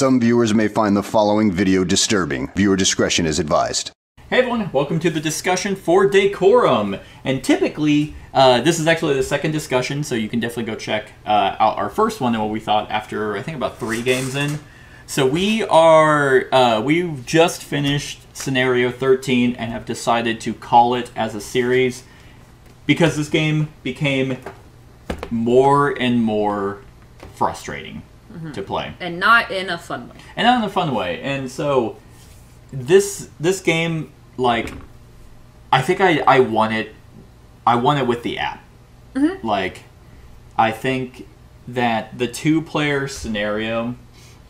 Some viewers may find the following video disturbing. Viewer discretion is advised. Hey everyone, welcome to the discussion for Decorum. And typically, this is actually the second discussion, so you can definitely go check out our first one and what we thought after, I think, about 3 games in. So we've just finished Scenario 13 and have decided to call it as a series because this game became more and more frustrating to play. And not in a fun way. And not in a fun way. And so this game, like, I think I won it with the app. Like, I think that the 2-player scenario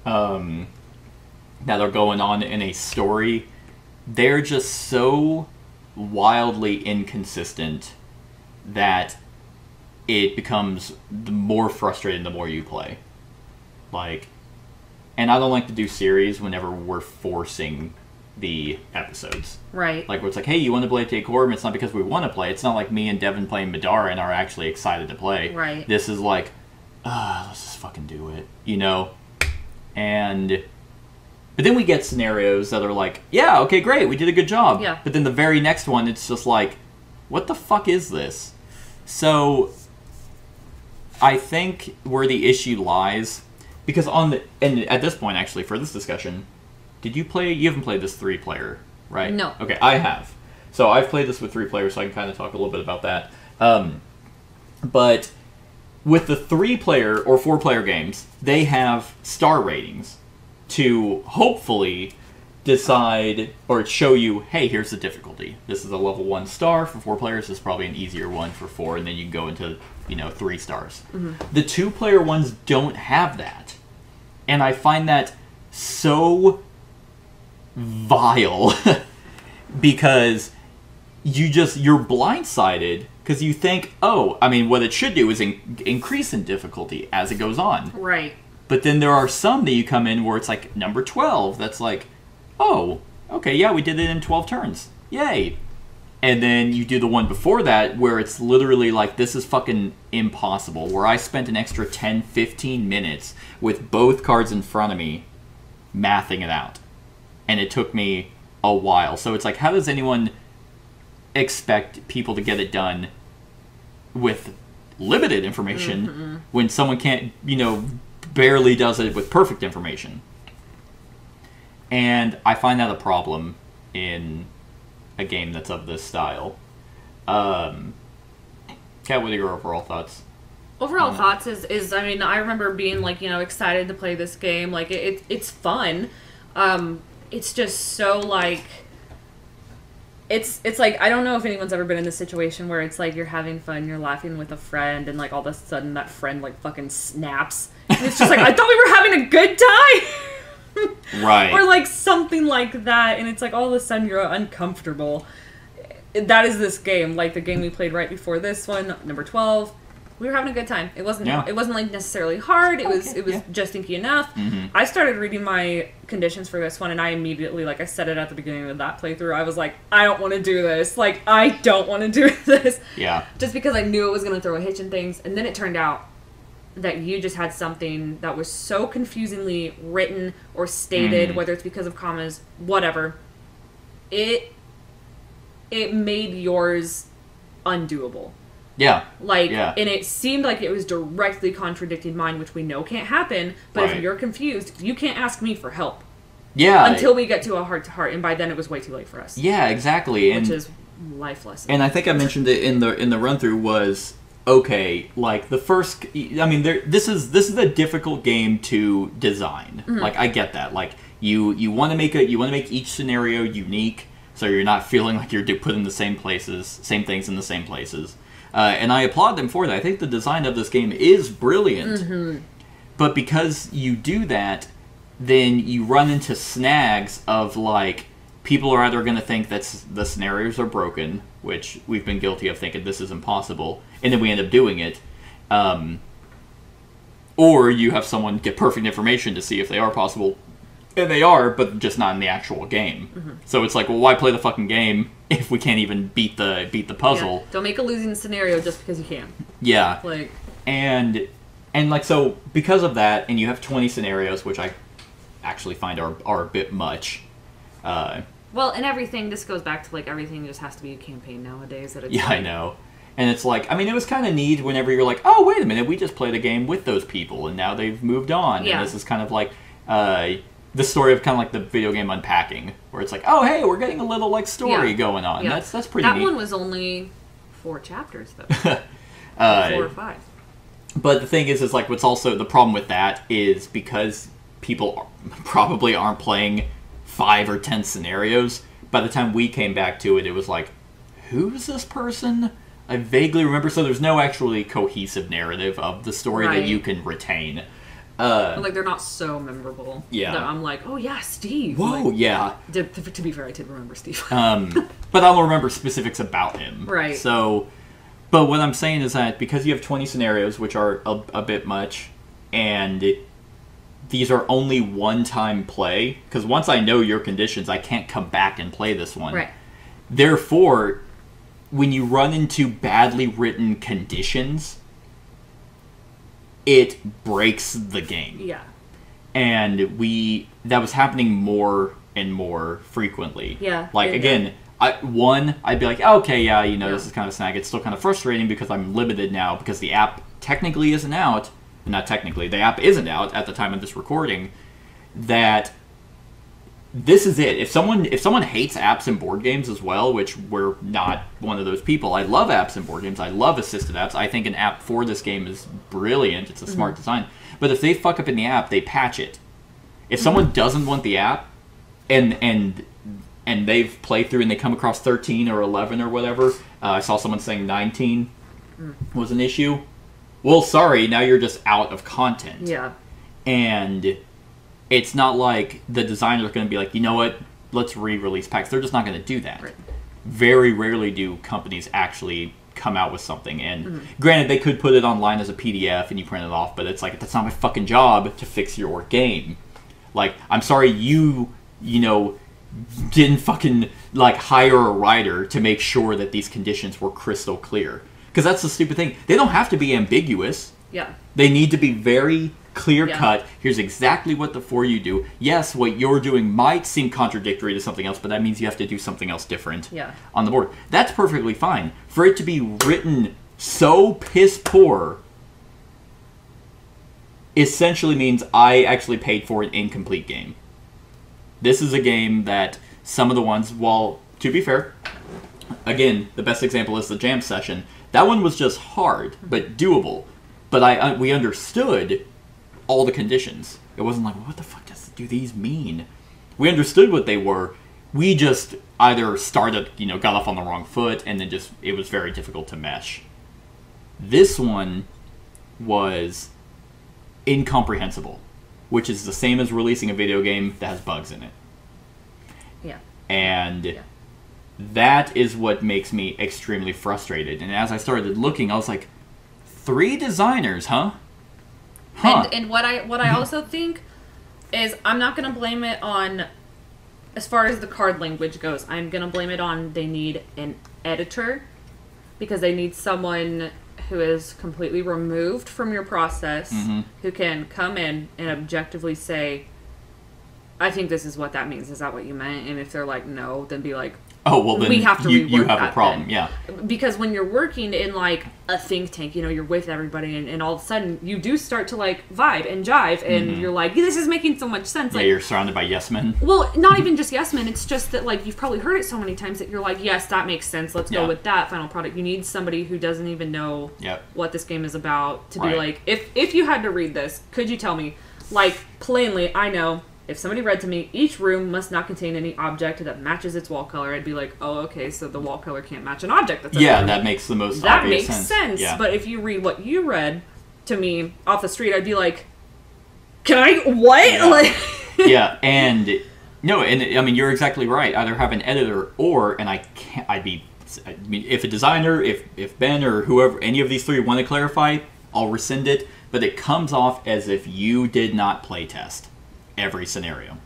that are going on in a story, they're just so wildly inconsistent that it becomes more frustrating the more you play. Like, and I don't like to do series whenever we're forcing the episodes. Right. Like, where it's like, hey, you want to play Decorum? It's not because we want to play. It's not like me and Devin playing Madara and are actually excited to play. Right. This is like, let's just fucking do it, you know? But then we get scenarios that are like, yeah, okay, great, we did a good job. Yeah. But then the very next one, it's just like, what the fuck is this? So, I think where the issue lies, because and at this point, actually, for this discussion, you haven't played this 3-player, right? No. Okay, I have. So I've played this with 3 players, so I can kind of talk a little bit about that. But with the 3-player or 4-player games, they have star ratings to hopefully decide or show you, hey, here's the difficulty. This is a level 1 star for 4 players. This is probably an easier one for 4, and then you can go into 3 stars. The 2-player ones don't have that. And I find that so vile because you're blindsided because you think, what it should do is increase in difficulty as it goes on. Right. But then there are some that you come in where it's like number 12. That's like, oh, okay, yeah, we did it in 12 turns. Yay. And then you do the one before that where it's literally like, this is fucking impossible. Where I spent an extra 10, 15 minutes with both cards in front of me mathing it out. And it took me a while. So it's like, how does anyone expect people to get it done with limited information when someone can't, barely does it with perfect information? And I find that a problem in a game that's of this style. Kat, what are your overall thoughts? Overall thoughts is I remember being excited to play this game. Like it's fun. It's just so like it's like, I don't know if anyone's ever been in this situation where it's like you're having fun, you're laughing with a friend, and like all of a sudden that friend like fucking snaps. And it's just like, I thought we were having a good time. Right. Or like something like that, and it's like all of a sudden you're uncomfortable. That is this game. Like the game we played right before this one, number 12. We were having a good time. It wasn't like necessarily hard. It was just inky enough. I started reading my conditions for this one, and I immediately, like I said it at the beginning of that playthrough, I was like, I don't want to do this. Like, I don't want to do this. Yeah. Just because I knew it was going to throw a hitch in things. And then it turned out that you just had something that was so confusingly written or stated, whether it's because of commas, whatever. It made yours undoable. Yeah. And it seemed like it was directly contradicting mine, which we know can't happen, but if you're confused, you can't ask me for help. Yeah. Until we get to a heart-to-heart, and by then it was way too late for us. Yeah, exactly. Which is life lesson. And I think I mentioned it in the run-through was, okay, like the first, this is a difficult game to design. Like, I get that. Like, you want to make each scenario unique, so you're not feeling like you're putting the same things in the same places. And I applaud them for that. I think the design of this game is brilliant. But because you do that, then you run into snags of, like, people are either going to think that the scenarios are broken, which we've been guilty of thinking this is impossible, and then we end up doing it. Or you have someone get perfect information to see if they are possible, and they are, but just not in the actual game. So it's like, well, why play the fucking game if we can't even beat the puzzle? Yeah. Don't make a losing scenario just because you can. Yeah. Like, and like, so because of that, and you have 20 scenarios, which I actually find are a bit much. Well, and everything, this goes back to, like, everything just has to be a campaign nowadays. Yeah, I know. And it's like, I mean, it was kind of neat whenever you're like, oh, wait a minute, we just played a game with those people, and now they've moved on. Yeah. And this is kind of like the story of kind of like the video game Unpacking, where it's like, oh, hey, we're getting a little, like, story going on. Yeah. That's pretty neat. That one was only 4 chapters, though. 4 or 5. But the thing is like, what's also the problem with that is because people probably aren't playing 5 or 10 scenarios, by the time we came back to it, it was like, who's this person? I vaguely remember, so there's no actually cohesive narrative of the story that you can retain. Like, they're not so memorable. Yeah. That I'm like, oh yeah, Steve. Whoa, like, yeah. To be fair, I did remember Steve. But I don't remember specifics about him. Right. So, but what I'm saying is that because you have 20 scenarios, which are a bit much, and these are only one-time play, because once I know your conditions, I can't come back and play this one. Right. Therefore, when you run into badly written conditions, it breaks the game. Yeah. And that was happening more and more frequently. Yeah. Like, again, I'd be like, okay, yeah, this is kind of a snag. It's still kind of frustrating because I'm limited now because the app technically isn't out. Not technically, the app isn't out at the time of this recording. That this is it. If someone hates apps and board games as well, which we're not one of those people. I love apps and board games. I love assisted apps. I think an app for this game is brilliant. It's a smart design. But if they fuck up in the app, they patch it. If someone doesn't want the app, and they've played through and they come across 13 or 11 or whatever, I saw someone saying 19 was an issue. Well, sorry, now you're just out of content. Yeah. And it's not like the designers are going to be like, you know what, let's re-release packs. They're just not going to do that. Right. Very rarely do companies actually come out with something. And granted, they could put it online as a PDF and you print it off, but it's like, that's not my fucking job to fix your game. Like, I'm sorry you didn't fucking, like, hire a writer to make sure that these conditions were crystal clear. Because that's the stupid thing. They don't have to be ambiguous. Yeah. They need to be very clear-cut. Here's exactly what the 4 you do. Yes, what you're doing might seem contradictory to something else, but that means you have to do something else different on the board. That's perfectly fine. For it to be written so piss-poor essentially means I actually paid for an incomplete game. This is a game that some of the ones, well, to be fair, again, the best example is the jam session. That one was just hard, but doable. But we understood all the conditions. It wasn't like, what the fuck do these mean? We understood what they were. We just either got off on the wrong foot, and then it was very difficult to mesh. This one was incomprehensible, which is the same as releasing a video game that has bugs in it. Yeah. And that is what makes me extremely frustrated. And as I started looking, I was like, 3 designers, huh? And what I also think is, I'm not going to blame it on, as far as the card language goes, I'm going to blame it on they need an editor, because they need someone who is completely removed from your process, who can come in and objectively say, I think this is what that means. Is that what you meant? And if they're like, no, then be like, oh, well, then we have to you have that a problem, then. yeah. Because when you're working in, like, a think tank, you're with everybody, and all of a sudden, you do start to, like, vibe and jive, and you're like, this is making so much sense. Yeah, like, you're surrounded by yes men. Well, not even just yes men, it's just that, like, you've probably heard it so many times that you're like, yes, that makes sense, let's go with that final product. You need somebody who doesn't even know what this game is about to be like, if you had to read this, could you tell me, like, plainly, I know, if somebody read to me, each room must not contain any object that matches its wall color, I'd be like, oh, okay, so the wall color can't match an object that's in the room. That makes the most obvious sense. That makes sense. Yeah. But if you read what you read to me off the street, I'd be like, can I, what? Yeah. Like, yeah, and, no, and, I mean, you're exactly right. Either have an editor or, and if a designer, if Ben or whoever, any of these 3 want to clarify, I'll rescind it, but it comes off as if you did not playtest every scenario.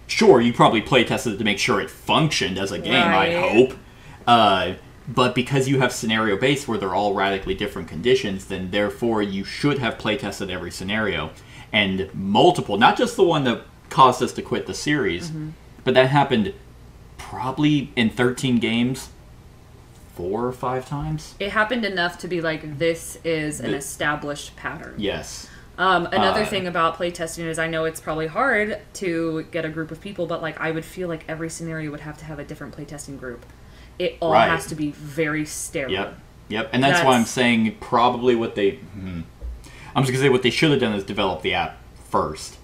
Sure, you probably play tested it to make sure it functioned as a game, right. I hope. But because you have scenario based where they're all radically different conditions, then therefore you should have play tested every scenario. And multiple, not just the one that caused us to quit the series. But that happened probably in 13 games 4 or 5 times. It happened enough to be like, this is an established pattern. Yes. Another thing about playtesting is I know it's probably hard to get a group of people, but like I would feel like every scenario would have to have a different playtesting group. It all has to be very sterile. Yep. And that's why I'm saying probably what they... I'm just going to say what they should have done is develop the app first.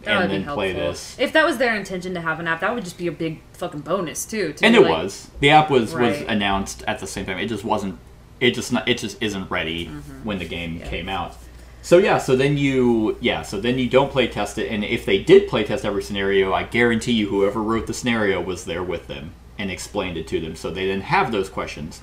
And then play this. If that was their intention to have an app, that would just be a big fucking bonus too. And it was. The app was announced at the same time. It just wasn't. It just isn't ready when the game came out. So so then you don't play test it. And if they did play test every scenario, I guarantee you, whoever wrote the scenario was there with them and explained it to them, so they didn't have those questions.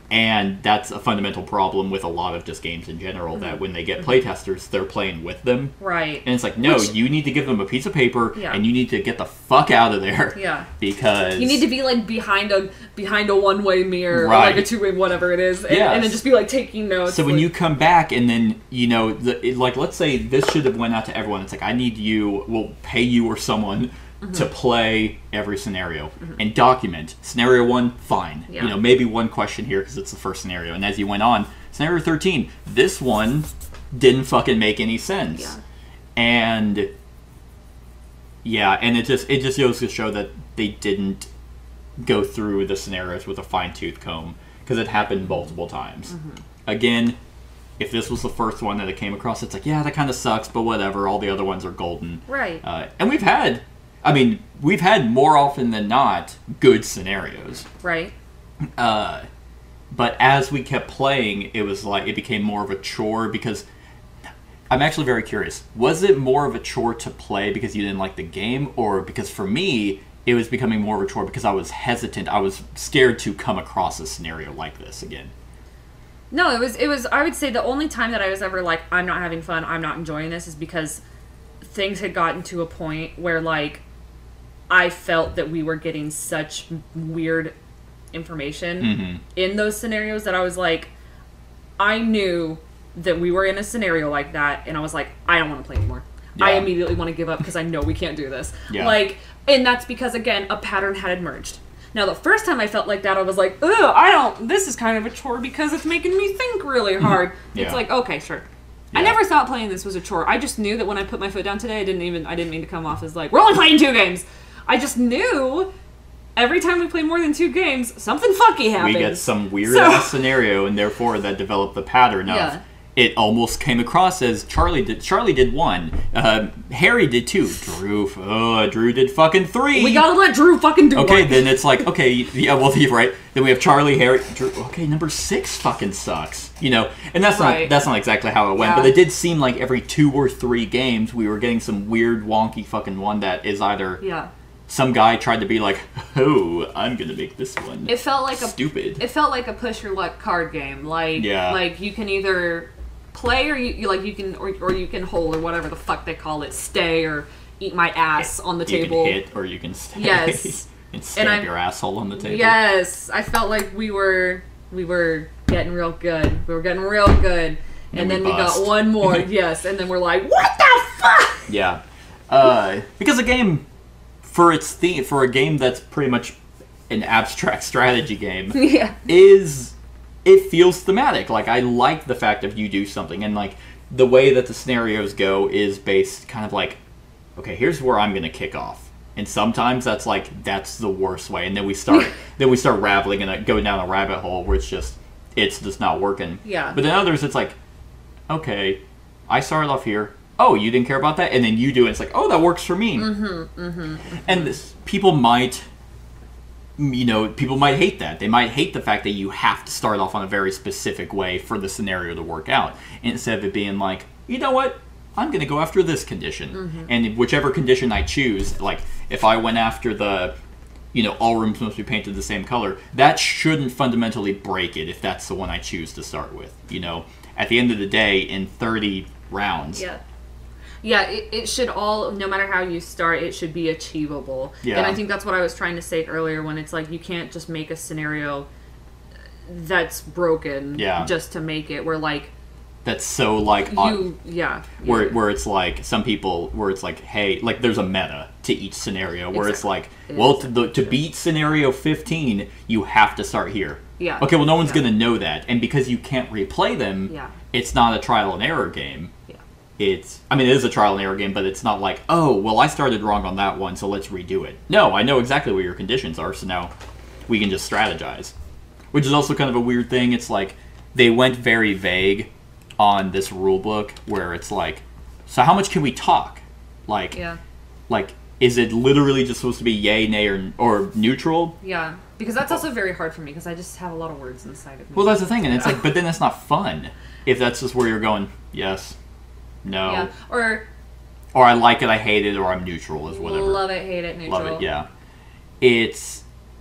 And that's a fundamental problem with a lot of just games in general, that when they get playtesters, they're playing with them. Right. And it's like, no, you need to give them a piece of paper, and you need to get the fuck out of there. Yeah. Because... you need to be, like, behind a one-way mirror, or, like, a two-way, whatever it is, and then just be, like, taking notes. So when you come back, and then, you know, like, let's say this should have went out to everyone. It's like, I need you, we'll pay you or someone... to play every scenario and document. Scenario 1, fine. You know, maybe one question here because it's the first scenario. And as you went on, scenario 13, this one didn't fucking make any sense. Yeah. And it just goes to show that they didn't go through the scenarios with a fine-tooth comb, because it happened multiple times. Again, if this was the first one that it came across, it's like, yeah, that kind of sucks, but whatever. All the other ones are golden. Right. And we've had more often than not good scenarios. Right. But as we kept playing, it was like it became more of a chore, because I'm actually very curious. Was it more of a chore to play because you didn't like the game, or because for me it was becoming more of a chore because I was hesitant. I was scared to come across a scenario like this again. No, it was I would say the only time that I was ever like, I'm not having fun, I'm not enjoying this, is because things had gotten to a point where, like, I felt that we were getting such weird information in those scenarios that I was like, I knew that we were in a scenario like that, and I was like, I don't want to play anymore. I immediately want to give up because I know we can't do this. Like, and that's because, again, a pattern had emerged. Now, the first time I felt like that, I was like, ugh, this is kind of a chore because it's making me think really hard. It's like, okay, sure. I never thought playing this was a chore. I just knew that when I put my foot down today, I didn't mean to come off as like, we're only playing 2 games. I just knew every time we play more than 2 games, something fucky happens. We get some weird-ass scenario, and therefore that developed the pattern of... It almost came across as Charlie did 1. Harry did 2. Drew did fucking 3. We gotta let Drew fucking do Okay, one. then it's like, okay, yeah, well, you're right. Then we have Charlie, Harry, Drew. Okay, number 6 fucking sucks. You know, and that's not exactly how it went. But it did seem like every 2 or 3 games we were getting some weird, wonky fucking one that is either some guy tried to be like, oh, I'm gonna make this one. It felt like stupid. It felt like a push your luck card game. Like you can either play, or you can hold, or whatever the fuck they call it, stay, or eat my ass on the table. You can hit, or you can stay. Yes. And stamp your asshole on the table. Yes. I felt like we were getting real good. We were getting real good. And then we got one more. Yes. And then we're like, what the fuck? Yeah. Because a game, for its theme, for a game that's pretty much an abstract strategy game, it feels thematic. Like, I like the fact that you do something, and like the way that the scenarios go is based kind of like, okay, here's where I'm gonna kick off. And sometimes that's the worst way, and then we start raveling and going down a rabbit hole where it's just not working. Yeah. But then others, it's like, okay, I started off here. Oh, you didn't care about that, and then you do it. It's like, oh, that works for me. And people might hate that. They might hate the fact that you have to start off on a very specific way for the scenario to work out, instead of it being like, you know what, I'm going to go after this condition. And whichever condition I choose, like, if I went after the, all rooms must be painted the same color, that shouldn't fundamentally break it if that's the one I choose to start with. At the end of the day, in 30 rounds... Yeah, it should all, no matter how you start, it should be achievable. Yeah. And I think that's what I was trying to say earlier, when it's like, you can't just make a scenario that's broken just to make it, where, like, that's so like where it's like some people where it's like, hey, like there's a meta to each scenario where it's like, well, to beat scenario 15 you have to start here. Yeah. Okay, well, no one's gonna know that, and because you can't replay them, it's not a trial and error game. It is a trial and error game, but it's not like, oh, well, I started wrong on that one, so let's redo it. No, I know exactly what your conditions are, so now we can just strategize. Which is also kind of a weird thing. It's like, they went very vague on this rule book, where it's like, so how much can we talk? Like, is it literally just supposed to be yay, nay, or neutral? Yeah, because that's also very hard for me, because I just have a lot of words inside of me. Well, that's the thing, and it's like, but then that's not fun. If that's just where you're going, yes. No. Yeah. Or I like it, I hate it, or I'm neutral, is whatever. Love it, hate it, neutral. Love it, yeah.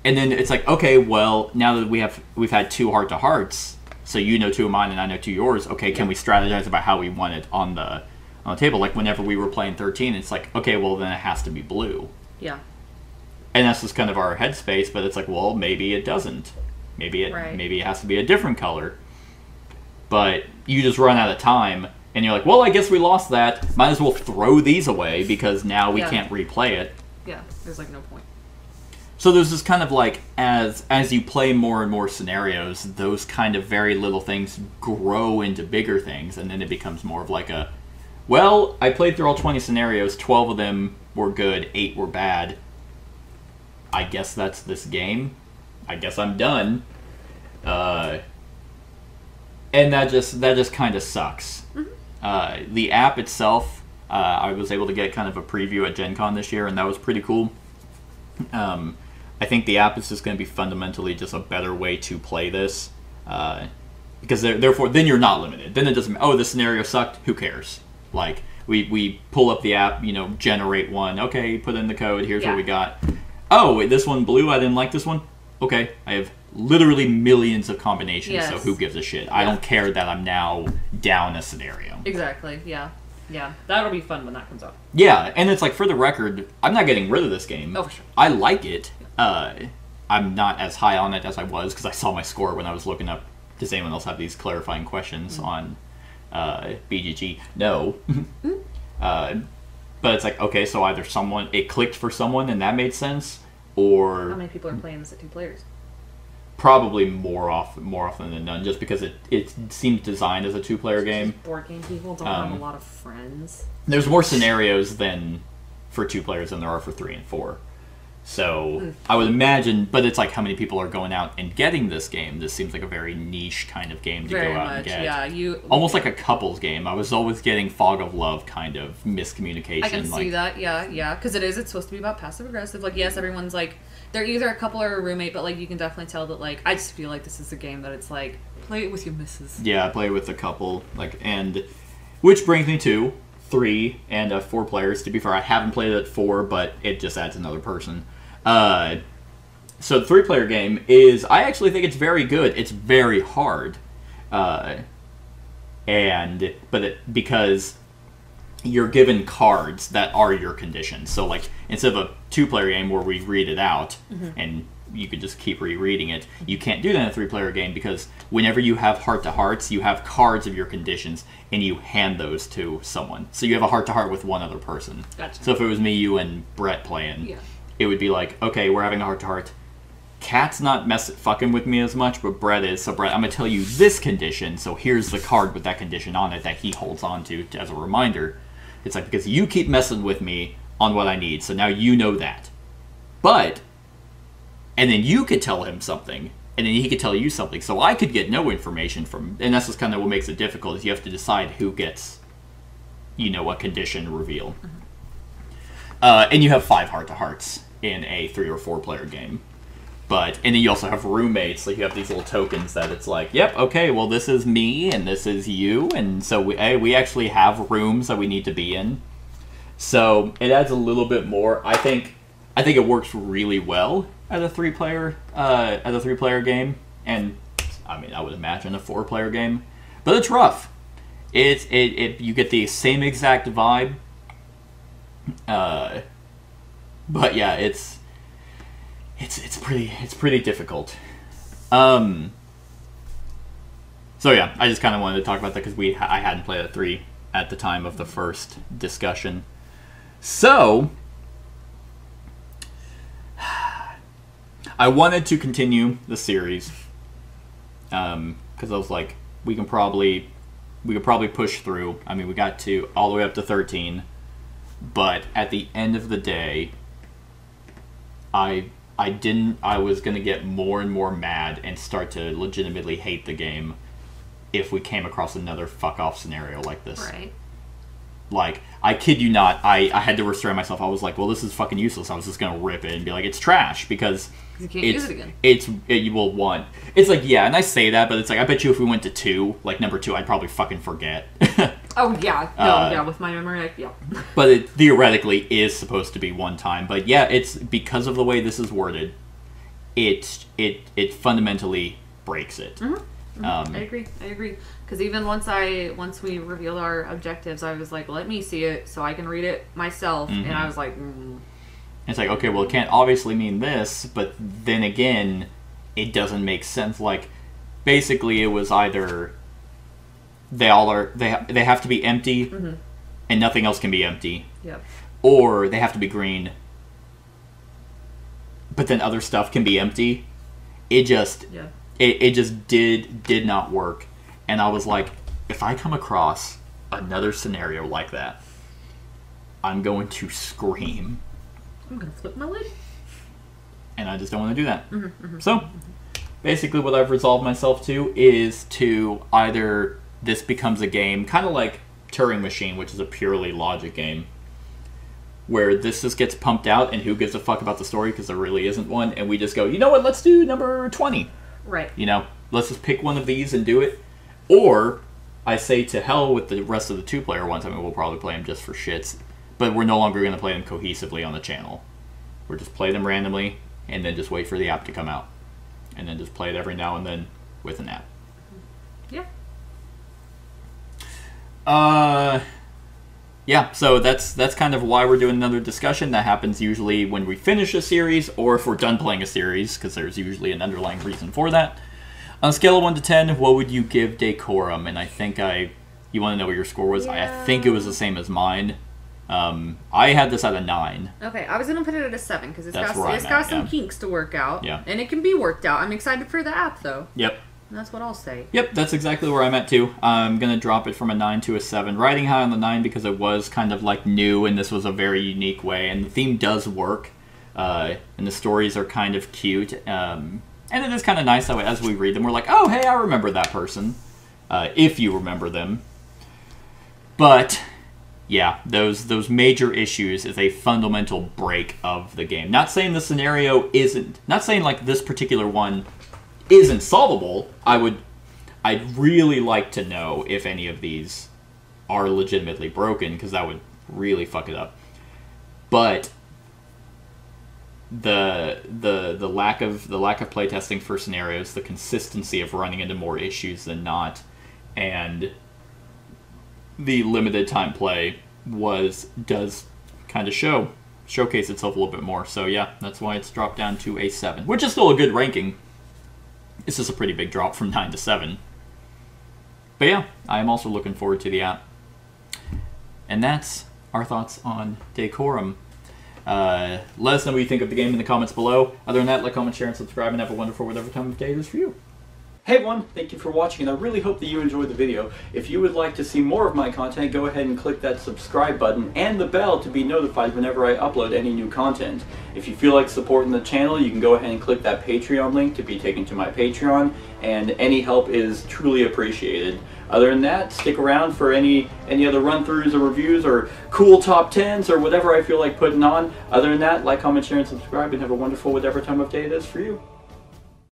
And then it's like, okay, well, now that we've had 2 heart-to-hearts, so you know 2 of mine and I know 2 of yours, okay, can we strategize about how we want it on the table? Like, whenever we were playing 13, it's like, okay, well, then it has to be blue. Yeah. And that's just kind of our headspace, but it's like, well, maybe it doesn't. Maybe it has to be a different color. But you just run out of time, and you're like, well, I guess we lost that. Might as well throw these away, because now we can't replay it. Yeah, there's like no point. So there's this kind of like, as you play more and more scenarios, those kind of very little things grow into bigger things, and then it becomes more of like a, well, I played through all 20 scenarios, 12 of them were good, 8 were bad. I guess that's this game. I guess I'm done. And that just kind of sucks. The app itself, I was able to get kind of a preview at Gen Con this year, and that was pretty cool. I think the app is just going to be fundamentally just a better way to play this, because therefore then you're not limited. Then it doesn't. Oh, the scenario sucked. Who cares? Like we pull up the app, generate one. Okay, put in the code. Here's what we got. Oh, wait, this one blue. I didn't like this one. Okay, I have literally millions of combinations. So who gives a shit? I don't care that I'm now down a scenario. Exactly. Yeah. Yeah, that'll be fun when that comes out. Yeah, and it's like, for the record, I'm not getting rid of this game. Oh, for sure. I like it. I'm not as high on it as I was, because I saw my score when I was looking up, does anyone else have these clarifying questions on BGG? No. But it's like, okay, so either it clicked for someone and that made sense, or... How many people are playing this at 2 players? Probably more often than none, just because it seems designed as a 2-player game. Board game people don't have a lot of friends. There's more scenarios for 2 players than there are for 3 and 4. So I would imagine, but it's like, how many people are going out and getting this game? This seems like a very niche kind of game to go out and get. Yeah, almost like a couples game. I was always getting Fog of Love kind of miscommunication. I can see that, yeah, because it's supposed to be about passive aggressive. Like, yes, everyone's like, they're either a couple or a roommate, but like you can definitely tell that, like, I just feel like this is a game that it's like, play it with your missus. Yeah, play it with a couple, which brings me to 3 and 4 players. To be fair, I haven't played it at 4, but it just adds another person. So the 3-player game I actually think it's very good. It's very hard. Because you're given cards that are your conditions. So, like, instead of a 2-player game where we read it out, and you could just keep rereading it, you can't do that in a 3-player game, because whenever you have heart-to-hearts, you have cards of your conditions, and you hand those to someone. So you have a heart-to-heart with one other person. Gotcha. So if it was me, you, and Brett playing, it would be like, okay, we're having a heart-to-heart. Cat's not fucking with me as much, but Brett is. So Brett, I'm going to tell you this condition, so here's the card with that condition on it that he holds on to as a reminder. It's like, because you keep messing with me on what I need, so now you know that. But, and then you could tell him something, and then he could tell you something, so I could get no information from, and that's just kind of what makes it difficult, is you have to decide who gets, a condition reveal. And you have 5 heart-to-hearts in a 3 or 4 player game. And then you also have roommates, like you have these little tokens that it's like, yep, okay, well, this is me, and this is you, and so we actually have rooms that we need to be in. So it adds a little bit more. I think it works really well as a 3-player game, and I would imagine a 4-player game, but it's rough. You get the same exact vibe, but yeah, it's pretty difficult. So yeah, I just kind of wanted to talk about that because I hadn't played at 3 at the time of the first discussion. So I wanted to continue the series because I was like, we could probably push through. I mean, we got to all the way up to 13, but at the end of the day, I was gonna get more and more mad and start to legitimately hate the game if we came across another fuck off scenario like this. Right. Like, I kid you not, I had to restrain myself. I was like, well, this is fucking useless. I was just gonna rip it and be like, it's trash, because you can't use it again. You will want. It's like, yeah, and I say that, but it's like, I bet you if we went to 2, like number 2, I'd probably fucking forget. Oh yeah, no, yeah, with my memory, like, yeah. But it theoretically is supposed to be one time. But yeah, it's because of the way this is worded, it fundamentally breaks it. Mm-hmm. I agree. Because even once we revealed our objectives, I was like, let me see it so I can read it myself. And I was like, It's like, okay, well, it can't obviously mean this, but then again, it doesn't make sense. Like, basically, it was either they have to be empty, and nothing else can be empty. Yep. Or they have to be green, but then other stuff can be empty. It just did not work. And I was like, if I come across another scenario like that, I'm going to scream. I'm going to flip my lid. And I just don't want to do that. So, basically what I've resolved myself to is to either this becomes a game, kind of like Turing Machine, which is a purely logic game, where this just gets pumped out and who gives a fuck about the story because there really isn't one, and we just go, you know what, let's do number 20. Right. You know, let's just pick one of these and do it. Or I say to hell with the rest of the 2-player ones. I mean, we'll probably play them just for shits, but we're no longer going to play them cohesively on the channel. We'll just play them randomly and then just wait for the app to come out. And then just play it every now and then with an app. Yeah. Yeah, so that's kind of why we're doing another discussion. That happens usually when we finish a series, or if we're done playing a series, because there's usually an underlying reason for that. On a scale of 1 to 10, what would you give Decorum? And I think you want to know what your score was? Yeah. I think it was the same as mine. I had this at a 9. Okay, I was going to put it at a 7, because it's got at, some kinks to work out. Yeah. And it can be worked out. I'm excited for the app, though. Yep. And that's what I'll say. Yep, that's exactly where I'm at, too. I'm going to drop it from a 9 to a 7. Riding high on the 9 because it was kind of, like, new, and this was a very unique way. And the theme does work, and the stories are kind of cute. And it is kind of nice that as we read them, we're like, oh, hey, I remember that person. If you remember them. But, yeah, those major issues is a fundamental break of the game. Not saying the scenario isn't, not saying, like, this particular one isn't solvable. I'd really like to know if any of these are legitimately broken, because that would really fuck it up. But the lack of playtesting for scenarios, the consistency of running into more issues than not, and the limited time play does kind of showcase itself a little bit more. So yeah, that's why it's dropped down to a 7, which is still a good ranking. It's just a pretty big drop from 9 to 7. But yeah, I am also looking forward to the app. And that's our thoughts on Decorum. Let us know what you think of the game in the comments below. Other than that, like, comment, share, and subscribe, and have a wonderful whatever time of day it is for you. Hey everyone, thank you for watching, and I really hope that you enjoyed the video. If you would like to see more of my content, go ahead and click that subscribe button and the bell to be notified whenever I upload any new content. If you feel like supporting the channel, you can go ahead and click that Patreon link to be taken to my Patreon, and any help is truly appreciated. Other than that, stick around for any other run-throughs or reviews or cool top 10s or whatever I feel like putting on. Other than that, like, comment, share, and subscribe, and have a wonderful whatever time of day it is for you.